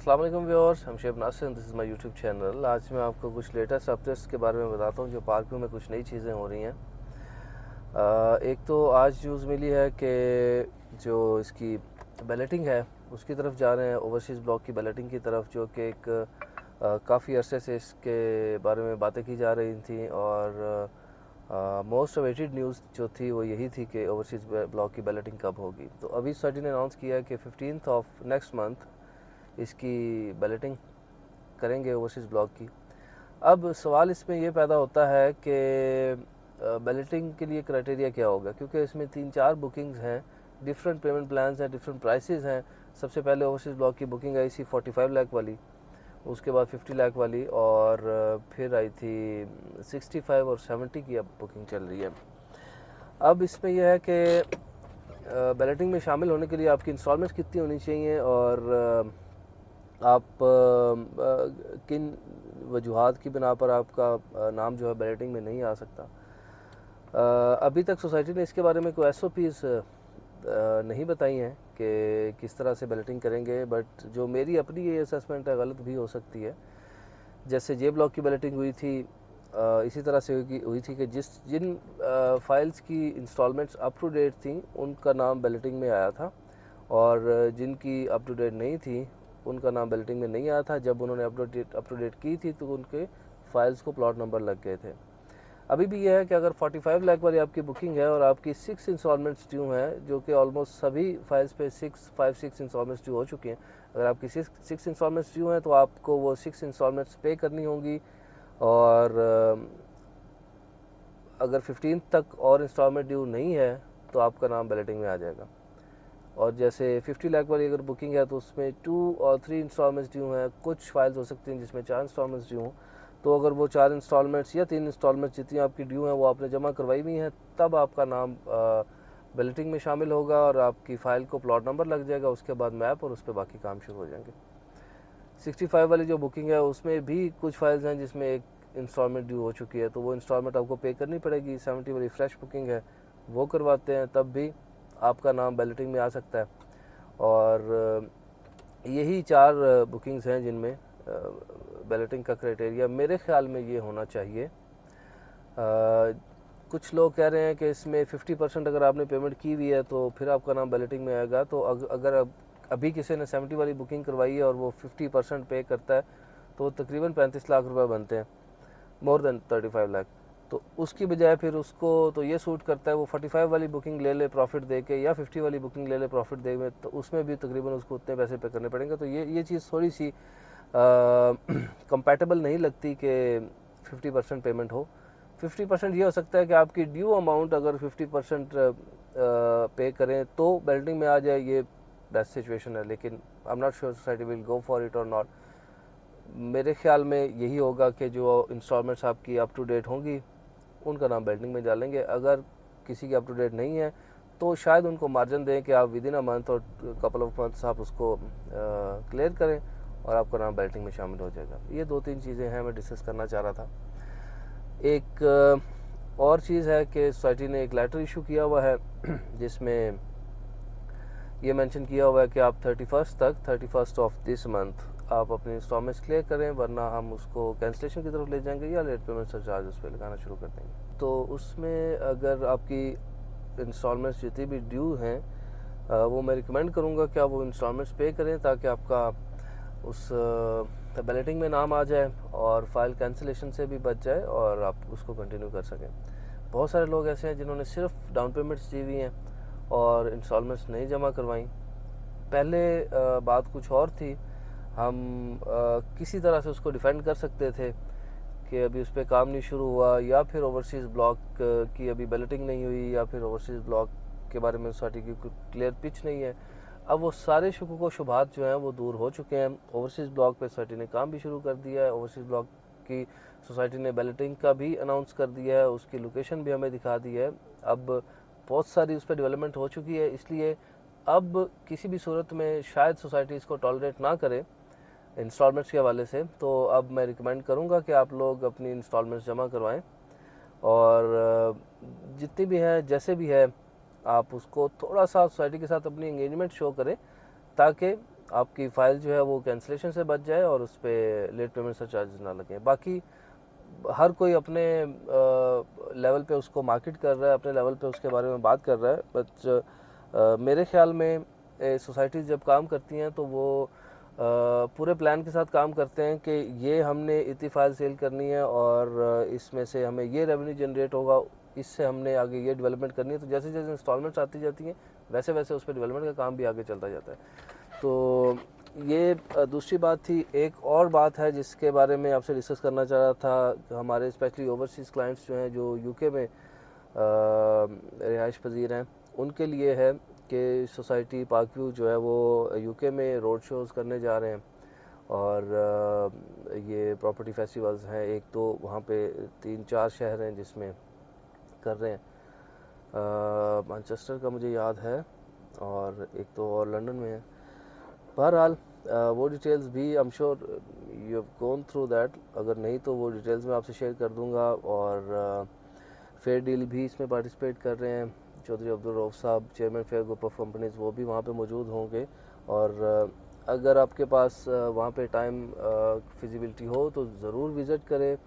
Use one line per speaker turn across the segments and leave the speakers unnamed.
अस्सलाम वालेकुम व्यूअर्स, हम Sheb Nasir, this is my YouTube channel. आज मैं आपको कुछ लेटेस्ट अपडेट्स के बारे में बताता हूँ जो पार्क व्यू में कुछ नई चीज़ें हो रही हैं। एक तो आज न्यूज़ मिली है कि जो इसकी बैलेटिंग है उसकी तरफ जा रहे हैं, ओवरसीज़ ब्लॉक की बैलेटिंग की तरफ, जो कि एक काफ़ी अरसे से इसके बारे में बातें की जा रही थी और मोस्ट अवेटेड न्यूज़ जो थी वो यही थी कि ओवरसीज़ ब्लॉक की बैलेटिंग कब होगी। तो अभी सटी ने अनाउंस किया है कि 15th ऑफ नेक्स्ट मंथ इसकी बैलेटिंग करेंगे ओवरसीज़ ब्लॉक की। अब सवाल इसमें ये पैदा होता है कि बैलेटिंग के लिए क्राइटेरिया क्या होगा, क्योंकि इसमें 3-4 बुकिंग्स हैं, डिफरेंट पेमेंट प्लान्स हैं, डिफरेंट प्राइसेस हैं। सबसे पहले ओवरसीज़ ब्लॉक की बुकिंग आई थी 45 लाख वाली, उसके बाद 50 लाख वाली, और फिर आई थी 65 और 70 की अब बुकिंग चल रही है। अब इसमें यह है कि बैलेटिंग में शामिल होने के लिए आपकी इंस्टॉलमेंट्स कितनी होनी चाहिए और आप किन वजूहात की बिना पर आपका नाम जो है बैलेटिंग में नहीं आ सकता। अभी तक सोसाइटी ने इसके बारे में कोई SOPs नहीं बताई हैं कि किस तरह से बैलेटिंग करेंगे, बट जो मेरी अपनी ये असेसमेंट है गलत भी हो सकती है। जैसे जे ब्लॉक की बैलेटिंग हुई थी, इसी तरह से हुई थी कि जिन फाइल्स की इंस्टॉलमेंट्स अप टू डेट थी उनका नाम बैलेटिंग में आया था, और जिनकी अप टू डेट नहीं थी उनका नाम बैलेटिंग में नहीं आया था। जब उन्होंने अप टू डेट की थी तो उनके फाइल्स को प्लॉट नंबर लग गए थे। अभी भी यह है कि अगर 45 लाख वाली आपकी बुकिंग है और आपकी 6 इंस्टॉलमेंट्स ड्यू हैं, जो कि ऑलमोस्ट सभी फाइल्स पे 6 इंस्टॉलमेंट्स ड्यू हो चुकी हैं। अगर आपकी 6 इंस्टॉलमेंट्स ड्यू हैं तो आपको वो 6 इंस्टॉलमेंट्स पे करनी होंगी, और अगर 15 तक और इंस्टॉलमेंट ड्यू नहीं है तो आपका नाम बैलेटिंग में आ जाएगा। और जैसे 50 लाख वाली अगर बुकिंग है तो उसमें 2 और 3 इंस्टॉलमेंट्स ड्यू हैं। कुछ फाइल्स हो सकती हैं जिसमें 4 इंस्टॉलमेंट्स ड्यू हों, तो अगर वो 4 इंस्टॉलमेंट्स या 3 इंस्टॉलमेंट्स जितनी आपकी ड्यू हैं वो आपने जमा करवाई हुई हैं, तब आपका नाम बैलेटिंग में शामिल होगा और आपकी फ़ाइल को प्लॉट नंबर लग जाएगा। उसके बाद मैप और उस पर बाकी काम शुरू हो जाएंगे। 65 वाली जो बुकिंग है उसमें भी कुछ फाइल्स हैं जिसमें एक इंस्टॉलमेंट ड्यू हो चुकी है, तो वो इंस्टॉलमेंट आपको पे करनी पड़ेगी। 70 वाली फ्रेश बुकिंग है, वो करवाते हैं, तब भी आपका नाम बैलेटिंग में आ सकता है। और यही 4 बुकिंग्स हैं जिनमें बैलेटिंग का क्राइटेरिया मेरे ख्याल में ये होना चाहिए। कुछ लोग कह रहे हैं कि इसमें 50% अगर आपने पेमेंट की हुई है तो फिर आपका नाम बैलेटिंग में आएगा। तो अगर अभी किसी ने 70 वाली बुकिंग करवाई है और वो 50% पे करता है तो तकरीबन 35 लाख रुपए बनते हैं, मोर देन 35 लाख। तो उसकी बजाय फिर उसको तो ये सूट करता है वो 45 वाली बुकिंग ले ले प्रॉफिट दे के, या 50 वाली बुकिंग ले ले प्रॉफिट दे में, तो उसमें भी तकरीबन उसको उतने पैसे पे करने पड़ेंगे। तो ये चीज़ थोड़ी सी कंपैटिबल नहीं लगती कि 50% पेमेंट हो। 50% ये हो सकता है कि आपकी ड्यू अमाउंट अगर 50% पे करें तो बैलेटिंग में आ जाए, ये बेस्ट सिचुएशन है। लेकिन I am not sure society will go for it और नॉट। मेरे ख्याल में यही होगा कि जो इंस्टॉलमेंट्स आपकी अप टू डेट होंगी उनका नाम बैलेटिंग में डालेंगे। अगर किसी की अप टू डेट नहीं है तो शायद उनको मार्जिन दें कि आप विद इन अ मंथ और कपल ऑफ मंथ्स आप उसको क्लियर करें और आपका नाम बैलेटिंग में शामिल हो जाएगा। ये 2-3 चीज़ें हैं मैं डिस्कस करना चाह रहा था। एक और चीज़ है कि सोसाइटी ने एक लेटर इशू किया हुआ है जिसमें ये मेंशन किया हुआ है कि आप 31st ऑफ दिस मंथ आप अपने इंस्टॉलमेंट्स क्लियर करें, वरना हम उसको कैंसिलेशन की तरफ ले जाएंगे या लेट पेमेंट सरचार्ज उस पर लगाना शुरू कर देंगे। तो उसमें अगर आपकी इंस्टॉलमेंट्स जितनी भी ड्यू हैं वो मैं रिकमेंड करूँगा कि आप वो इंस्टॉलमेंट्स पे करें ताकि आपका उस बैलेटिंग में नाम आ जाए और फाइल कैंसिलेशन से भी बच जाए और आप उसको कंटिन्यू कर सकें। बहुत सारे लोग ऐसे हैं जिन्होंने सिर्फ डाउन पेमेंट्स दी हुई हैं और इंस्टॉलमेंट्स नहीं जमा करवाई। पहले बात कुछ और थी, हम किसी तरह से उसको डिफेंड कर सकते थे कि अभी उस पर काम नहीं शुरू हुआ, या फिर ओवरसीज़ ब्लॉक की अभी बैलेटिंग नहीं हुई, या फिर ओवरसीज़ ब्लॉक के बारे में सोसाइटी की कोई क्लियर पिच नहीं है। अब वो सारे शुकुक व शुबहात जो हैं वो दूर हो चुके हैं। ओवरसीज़ ब्लॉक पे सोसाइटी ने काम भी शुरू कर दिया है। ओवरसीज़ ब्लॉक की सोसाइटी ने बैलेटिंग का भी अनाउंस कर दिया है, उसकी लोकेशन भी हमें दिखा दी है। अब बहुत सारी उस पर डेवलपमेंट हो चुकी है, इसलिए अब किसी भी सूरत में शायद सोसाइटी इसको टॉलरेट ना करे इंस्टॉलमेंट्स के हवाले से। तो अब मैं रिकमेंड करूँगा कि आप लोग अपनी इंस्टॉलमेंट्स जमा करवाएं और जितनी भी है जैसे भी है आप उसको थोड़ा सा सोसाइटी के साथ अपनी एंगेजमेंट शो करें ताकि आपकी फ़ाइल जो है वो कैंसिलेशन से बच जाए और उस पे लेट पेमेंट चार्जेस ना लगें। बाकी हर कोई अपने लेवल पे उसको मार्केट कर रहा है, अपने लेवल पे उसके बारे में बात कर रहा है, बट मेरे ख्याल में सोसाइटीज़ जब काम करती हैं तो वो पूरे प्लान के साथ काम करते हैं कि ये हमने इतनी फाइल सेल करनी है और इसमें से हमें ये रेवेन्यू जनरेट होगा, इससे हमने आगे ये डेवलपमेंट करनी है। तो जैसे जैसे इंस्टॉलमेंट्स आती जाती हैं वैसे वैसे उस पर डेवलपमेंट का काम भी आगे चलता जाता है। तो ये दूसरी बात थी। एक और बात है जिसके बारे में आपसे डिस्कस करना चाह रहा था। हमारे स्पेशली ओवरसीज़ क्लाइंट्स जो हैं जो यूके में रिहाइश पजीर हैं, उनके लिए है कि सोसाइटी पार्कव्यू जो है वो यूके में रोड शोज़ करने जा रहे हैं और ये प्रॉपर्टी फेस्टिवल्स हैं। एक तो वहाँ पे 3-4 शहर हैं जिसमें कर रहे हैं, मैनचेस्टर का मुझे याद है और एक तो और लंदन में है। बहरहाल वो डिटेल्स भी I am sure you have gone through that, अगर नहीं तो वो डिटेल्स मैं आपसे शेयर कर दूंगा। और फेयर डील भी इसमें पार्टिसिपेट कर रहे हैं, चौधरी अब्दुल रऊफ साहब chairman fair group of companies, वो भी वहाँ पे मौजूद होंगे। और अगर आपके पास वहाँ पे टाइम फिजिबिलिटी हो तो ज़रूर विज़िट करें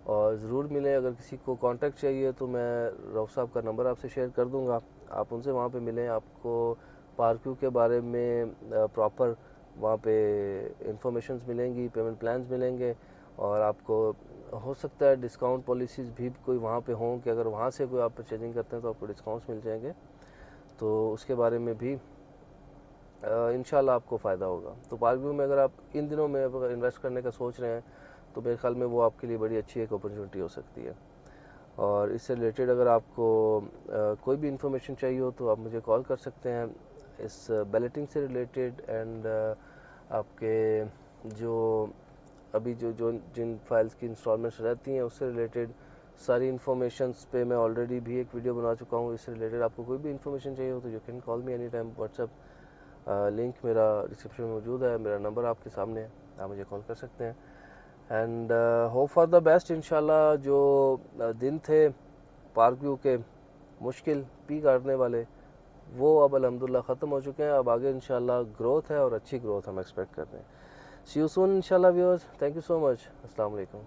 और ज़रूर मिलें। अगर किसी को कांटेक्ट चाहिए तो मैं रऊफ साहब का नंबर आपसे शेयर कर दूंगा, आप उनसे वहाँ पे मिलें। आपको पार्कव्यू के बारे में प्रॉपर वहाँ पे इंफॉर्मेशंस मिलेंगी, पेमेंट प्लान्स मिलेंगे और आपको हो सकता है डिस्काउंट पॉलिसीज़ भी कोई वहाँ पे हों कि अगर वहाँ से कोई आप परचेजिंग करते हैं तो आपको डिस्काउंट्स मिल जाएंगे, तो उसके बारे में भी इंशाल्लाह आपको फ़ायदा होगा। तो पार्कव्यू में अगर आप इन दिनों में अगर इन्वेस्ट करने का सोच रहे हैं तो मेरे ख्याल में वो आपके लिए बड़ी अच्छी एक अपॉर्चुनिटी हो सकती है। और इससे रिलेटेड अगर आपको कोई भी इंफॉर्मेशन चाहिए हो तो आप मुझे कॉल कर सकते हैं इस बैलेटिंग से रिलेटेड एंड आपके जो अभी जो जो जिन फाइल्स की इंस्टॉलमेंट्स रहती हैं उससे रिलेटेड सारी इन्फॉर्मेशंस पे मैं ऑलरेडी भी एक वीडियो बना चुका हूँ। इससे रिलेटेड आपको कोई भी इन्फॉर्मेशन चाहिए हो तो you can call me any time. WhatsApp link मेरा डिस्क्रिप्शन में मौजूद है, मेरा नंबर आपके सामने है, आप मुझे कॉल कर सकते हैं। And hope for the best. इंशाल्लाह जो दिन थे पार्कव्यू के मुश्किल पी काटने वाले वो अब अल्हम्दुलिल्लाह ख़त्म हो चुके हैं। अब आगे इंशाल्लाह ग्रोथ है और अच्छी ग्रोथ हम एक्सपेक्ट कर रहे हैं। सी यू सून इंशाल्लाह viewers, thank you so much, अस्सलाम वालेकुम।